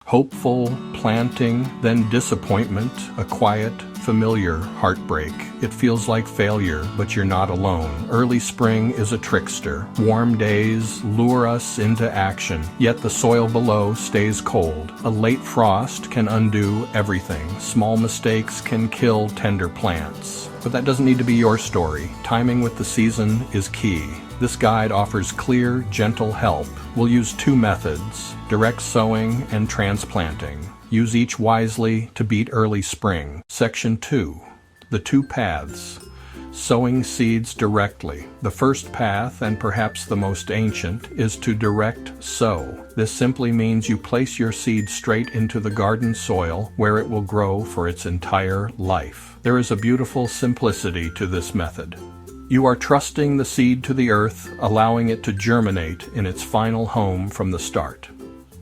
Hopeful, planting, then disappointment, a quiet, familiar heartbreak. It feels like failure, but you're not alone. Early spring is a trickster. Warm days lure us into action, yet the soil below stays cold. A late frost can undo everything. Small mistakes can kill tender plants. But that doesn't need to be your story. Timing with the season is key. This guide offers clear, gentle help. We'll use two methods: direct sowing and transplanting. Use each wisely to beat early spring. Section 2. The two paths. Sowing seeds directly. The first path, and perhaps the most ancient, is to direct sow. This simply means you place your seed straight into the garden soil where it will grow for its entire life. There is a beautiful simplicity to this method. You are trusting the seed to the earth, allowing it to germinate in its final home from the start.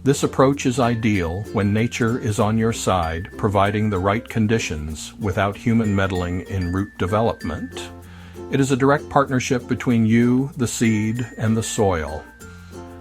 This approach is ideal when nature is on your side, providing the right conditions without human meddling in root development. It is a direct partnership between you, the seed, and the soil.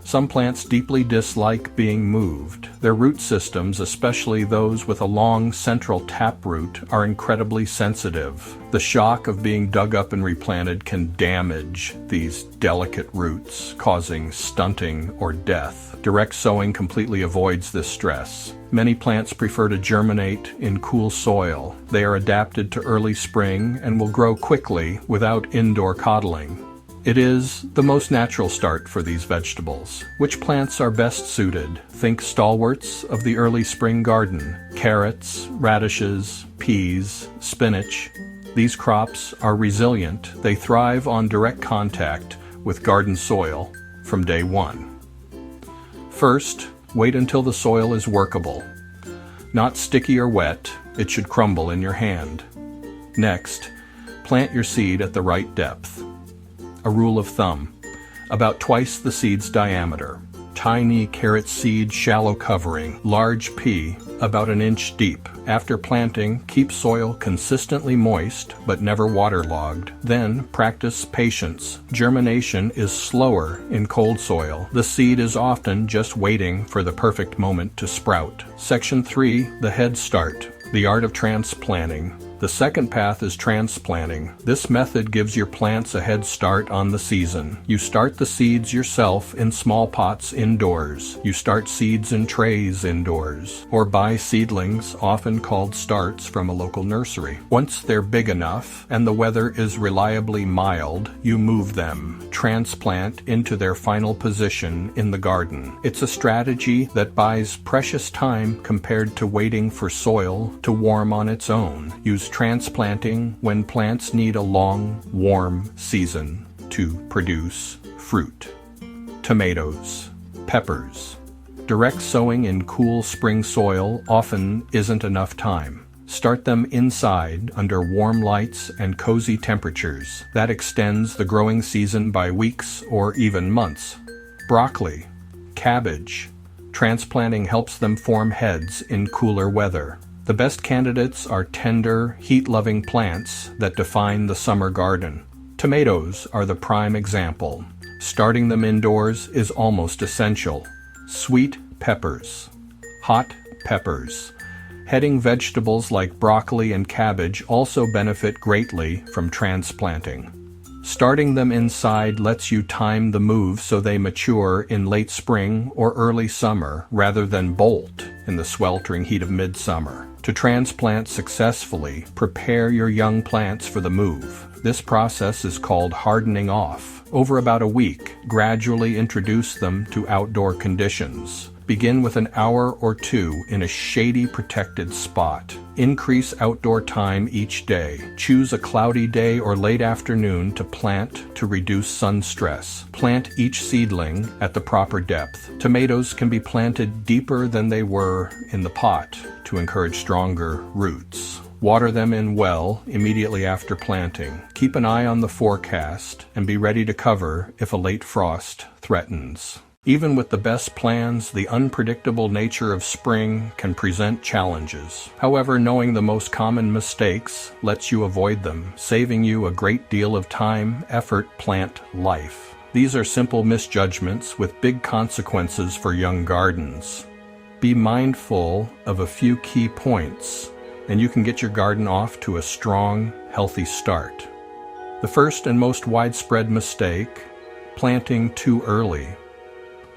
Some plants deeply dislike being moved. Their root systems, especially those with a long central taproot, are incredibly sensitive. The shock of being dug up and replanted can damage these delicate roots, causing stunting or death. Direct sowing completely avoids this stress. Many plants prefer to germinate in cool soil. They are adapted to early spring and will grow quickly without indoor coddling. It is the most natural start for these vegetables. Which plants are best suited? Think stalwarts of the early spring garden: carrots, radishes, peas, spinach. These crops are resilient. They thrive on direct contact with garden soil from day one. First, wait until the soil is workable. Not sticky or wet, it should crumble in your hand. Next, plant your seed at the right depth. A rule of thumb: about twice the seed's diameter. Tiny carrot seed shallow covering, large pea about an inch deep. After planting, keep soil consistently moist but never waterlogged. Then practice patience. Germination is slower in cold soil. The seed is often just waiting for the perfect moment to sprout. Section 3. The head start. The art of transplanting. The second path is transplanting. This method gives your plants a head start on the season. You start the seeds yourself in small pots indoors. You start seeds in trays indoors, or buy seedlings, often called starts, from a local nursery. Once they're big enough and the weather is reliably mild, you move them, transplant into their final position in the garden. It's a strategy that buys precious time compared to waiting for soil to warm on its own. Use transplanting when plants need a long, warm season to produce fruit. Tomatoes, peppers. Direct sowing in cool spring soil often isn't enough time. Start them inside under warm lights and cozy temperatures. That extends the growing season by weeks or even months. Broccoli, cabbage. Transplanting helps them form heads in cooler weather. The best candidates are tender, heat-loving plants that define the summer garden. Tomatoes are the prime example. Starting them indoors is almost essential. Sweet peppers. Hot peppers. Heading vegetables like broccoli and cabbage also benefit greatly from transplanting. Starting them inside lets you time the move so they mature in late spring or early summer rather than bolt in the sweltering heat of midsummer. To transplant successfully, prepare your young plants for the move. This process is called hardening off. Over about a week, gradually introduce them to outdoor conditions. Begin with an hour or two in a shady, protected spot. Increase outdoor time each day. Choose a cloudy day or late afternoon to plant to reduce sun stress. Plant each seedling at the proper depth. Tomatoes can be planted deeper than they were in the pot to encourage stronger roots. Water them in well immediately after planting. Keep an eye on the forecast and be ready to cover if a late frost threatens. Even with the best plans, the unpredictable nature of spring can present challenges. However, knowing the most common mistakes lets you avoid them, saving you a great deal of time, effort, plant life. These are simple misjudgments with big consequences for young gardens. Be mindful of a few key points, and you can get your garden off to a strong, healthy start. The first and most widespread mistake: planting too early.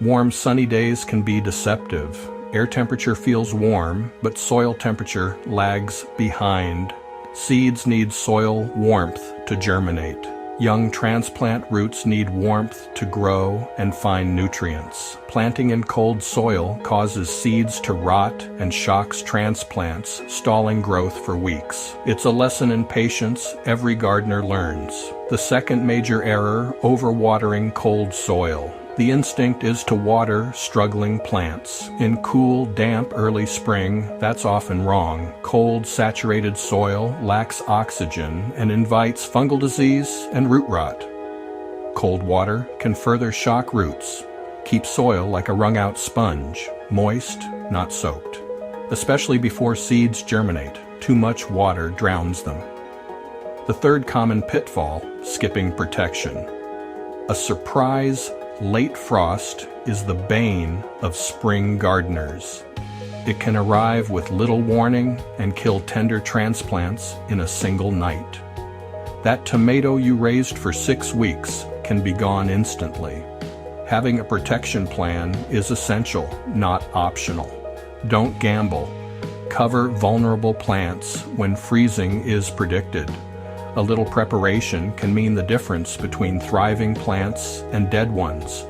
Warm, sunny days can be deceptive. Air temperature feels warm, but soil temperature lags behind. Seeds need soil warmth to germinate. Young transplant roots need warmth to grow and find nutrients. Planting in cold soil causes seeds to rot and shocks transplants, stalling growth for weeks. It's a lesson in patience every gardener learns. The second major error: overwatering cold soil. The instinct is to water struggling plants. In cool, damp early spring, that's often wrong. Cold, saturated soil lacks oxygen and invites fungal disease and root rot. Cold water can further shock roots. Keep soil like a wrung-out sponge, moist, not soaked. Especially before seeds germinate, too much water drowns them. The third common pitfall: skipping protection. A surprise late frost is the bane of spring gardeners. It can arrive with little warning and kill tender transplants in a single night. That tomato you raised for 6 weeks can be gone instantly. Having a protection plan is essential, not optional. Don't gamble. Cover vulnerable plants when freezing is predicted. A little preparation can mean the difference between thriving plants and dead ones.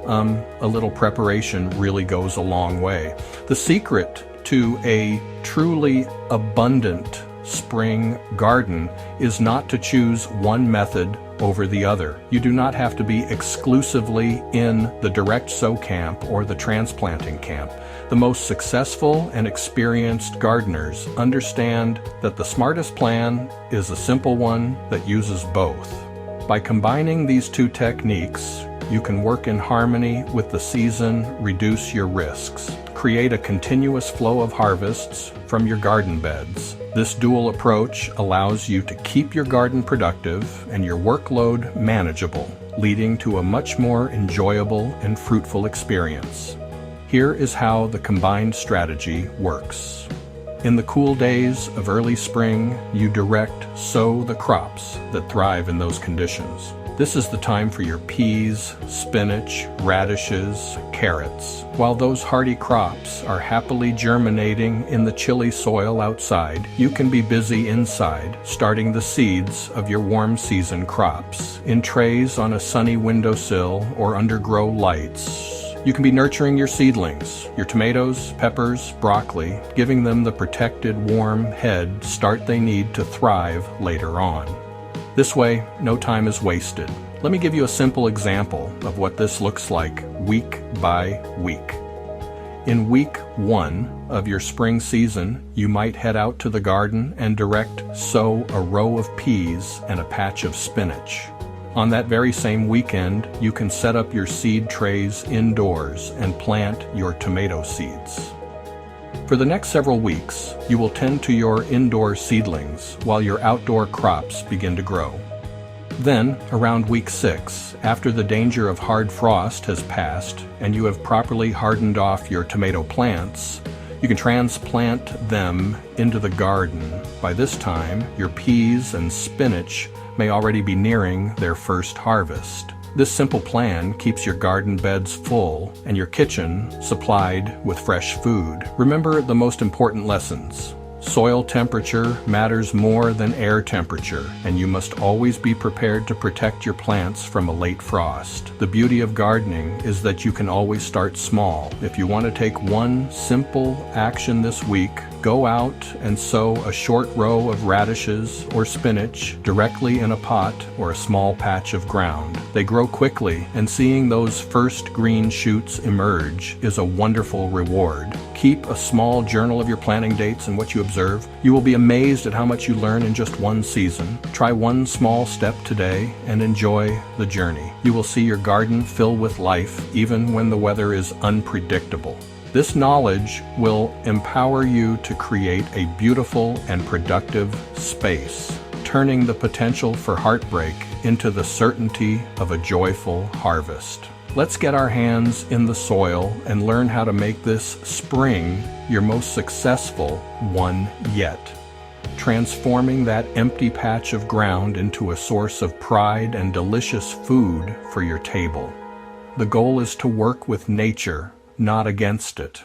A little preparation really goes a long way. The secret to a truly abundant spring garden is not to choose one method over the other. You do not have to be exclusively in the direct sow camp or the transplanting camp. The most successful and experienced gardeners understand that the smartest plan is a simple one that uses both. By combining these two techniques, you can work in harmony with the season, reduce your risks, create a continuous flow of harvests from your garden beds. This dual approach allows you to keep your garden productive and your workload manageable, leading to a much more enjoyable and fruitful experience. Here is how the combined strategy works. In the cool days of early spring, you direct sow the crops that thrive in those conditions. This is the time for your peas, spinach, radishes, carrots. While those hardy crops are happily germinating in the chilly soil outside, you can be busy inside, starting the seeds of your warm season crops. In trays on a sunny windowsill or under grow lights, you can be nurturing your seedlings, your tomatoes, peppers, broccoli, giving them the protected, warm head start they need to thrive later on. This way, no time is wasted. Let me give you a simple example of what this looks like week by week. In week 1 of your spring season, you might head out to the garden and direct sow a row of peas and a patch of spinach. On that very same weekend, you can set up your seed trays indoors and plant your tomato seeds. For the next several weeks, you will tend to your indoor seedlings while your outdoor crops begin to grow. Then, around week 6, after the danger of hard frost has passed and you have properly hardened off your tomato plants, you can transplant them into the garden. By this time, your peas and spinach may already be nearing their first harvest. This simple plan keeps your garden beds full and your kitchen supplied with fresh food. Remember the most important lessons. Soil temperature matters more than air temperature, and you must always be prepared to protect your plants from a late frost. The beauty of gardening is that you can always start small. If you want to take one simple action this week, go out and sow a short row of radishes or spinach directly in a pot or a small patch of ground. They grow quickly, and seeing those first green shoots emerge is a wonderful reward. Keep a small journal of your planting dates and what you observe. You will be amazed at how much you learn in just one season. Try one small step today and enjoy the journey. You will see your garden fill with life even when the weather is unpredictable. This knowledge will empower you to create a beautiful and productive space, turning the potential for heartbreak into the certainty of a joyful harvest. Let's get our hands in the soil and learn how to make this spring your most successful one yet, transforming that empty patch of ground into a source of pride and delicious food for your table. The goal is to work with nature, not against it.